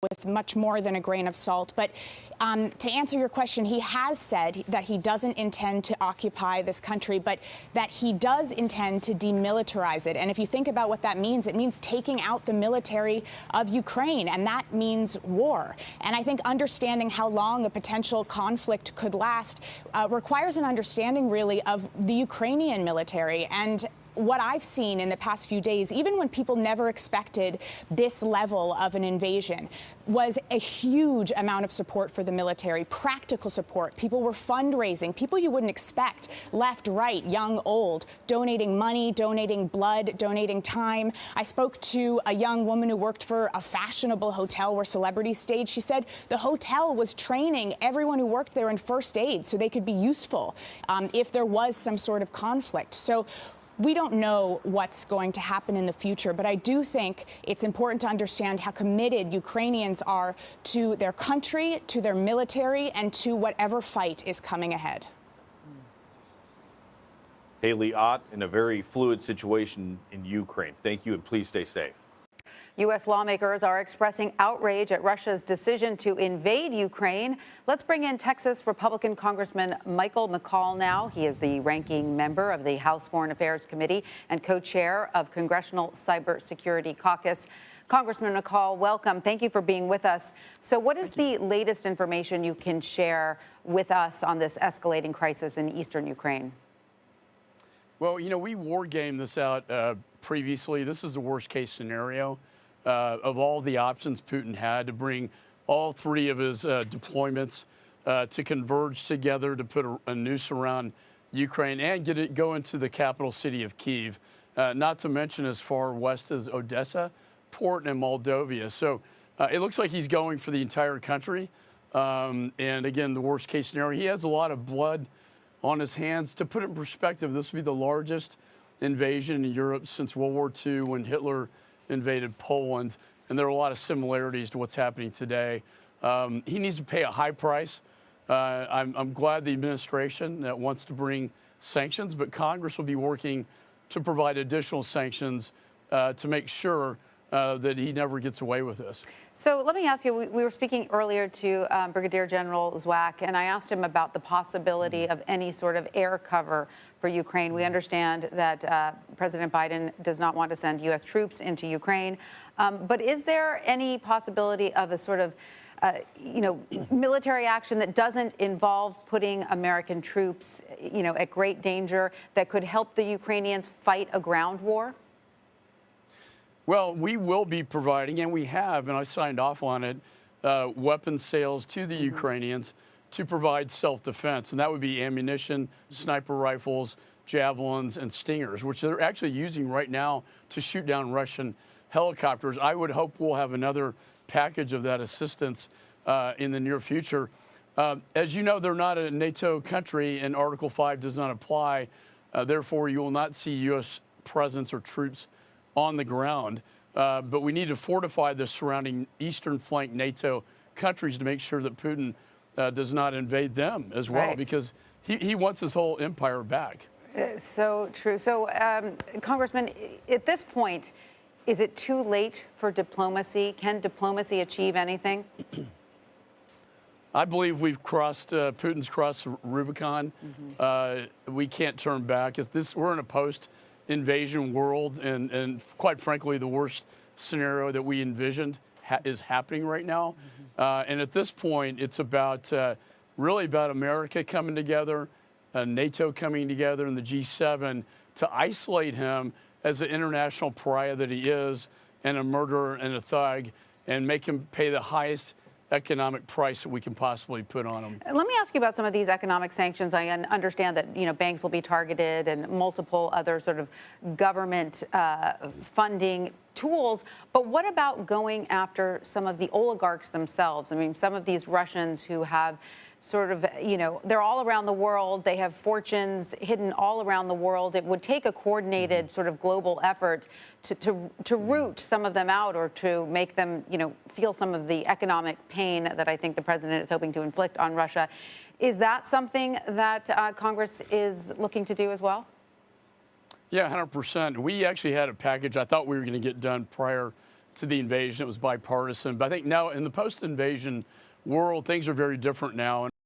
with much more than a grain of salt. But to answer your question, he has said that he doesn't intend to occupy this country, but that he does intend to demilitarize it. And if you think about what that means, it means taking out the military of Ukraine, and that means war. And I think understanding how long a potential conflict could last requires an understanding, really, of the Ukrainian military. And what I've seen in the past few days, even when people never expected this level of an invasion, was a huge amount of support for the military, practical support. People were fundraising, people you wouldn't expect, left, right, young, old, donating money, donating blood, donating time. I spoke to a young woman who worked for a fashionable hotel where celebrities stayed. She said the hotel was training everyone who worked there in first aid so they could be useful if there was some sort of conflict. So we don't know what's going to happen in the future, but I do think it's important to understand how committed Ukrainians are to their country, to their military, and to whatever fight is coming ahead. Haley Ott, in a very fluid situation in Ukraine. Thank you, and please stay safe. U.S. lawmakers are expressing outrage at Russia's decision to invade Ukraine. Let's bring in Texas Republican Congressman Michael McCaul now. He is the ranking member of the House Foreign Affairs Committee and co-chair of Congressional Cybersecurity Caucus. Congressman McCaul, welcome. Thank you for being with us. So what is the latest information you can share with us on this escalating crisis in eastern Ukraine? Well, you know, we war gamed this out previously. This is the worst case scenario of all the options Putin had to bring all three of his deployments to converge together to put a noose around Ukraine and go into the capital city of Kiev, not to mention as far west as Odessa, port, and Moldova. So it looks like he's going for the entire country. And again, the worst case scenario, he has a lot of blood on his hands. To put it in perspective, this would be the largest invasion in Europe since World War II when Hitler invaded Poland, and there are a lot of similarities to what's happening today. He needs to pay a high price. I'm glad the administration wants to bring sanctions, but Congress will be working to provide additional sanctions to make sure that he never gets away with this. So let me ask you, we were speaking earlier to Brigadier General Zwack, and I asked him about the possibility of any sort of air cover for Ukraine. We understand that President Biden does not want to send U.S. troops into Ukraine. But is there any possibility of a sort of military action that doesn't involve putting American troops, at great danger that could help the Ukrainians fight a ground war? Well, we will be providing, and we have, and I signed off on it, weapons sales to the Ukrainians to provide self-defense. And that would be ammunition, sniper rifles, javelins, and stingers, which they're actually using right now to shoot down Russian helicopters. I would hope we'll have another package of that assistance in the near future. As you know, they're not a NATO country, and Article 5 does not apply. Therefore, you will not see U.S. presence or troops on the ground, but we need to fortify the surrounding eastern flank NATO countries to make sure that Putin does not invade them as well, right, because he wants his whole empire back. So true. So, Congressman, at this point, is it too late for diplomacy? Can diplomacy achieve anything? I believe we've crossed, Putin's crossed Rubicon. We can't turn back. We're in a post-invasion world, and quite frankly, the worst scenario that we envisioned is happening right now. And at this point, it's about really about America coming together, NATO coming together, and the G7 to isolate him as an international pariah that he is, and a murderer and a thug, and make him pay the highest economic price that we can possibly put on them. Let me ask you about some of these economic sanctions. I understand that banks will be targeted and multiple other sort of government funding tools. But what about going after some of the oligarchs themselves? I mean, some of these Russians who have sort of, they're all around the world. They have fortunes hidden all around the world. It would take a coordinated sort of global effort to root some of them out, or to make them, feel some of the economic pain that I think the president is hoping to inflict on Russia. Is that something that Congress is looking to do as well? Yeah, 100%. We actually had a package I thought we were going to get done prior to the invasion. It was bipartisan. But I think now in the post-invasion world, things are very different now.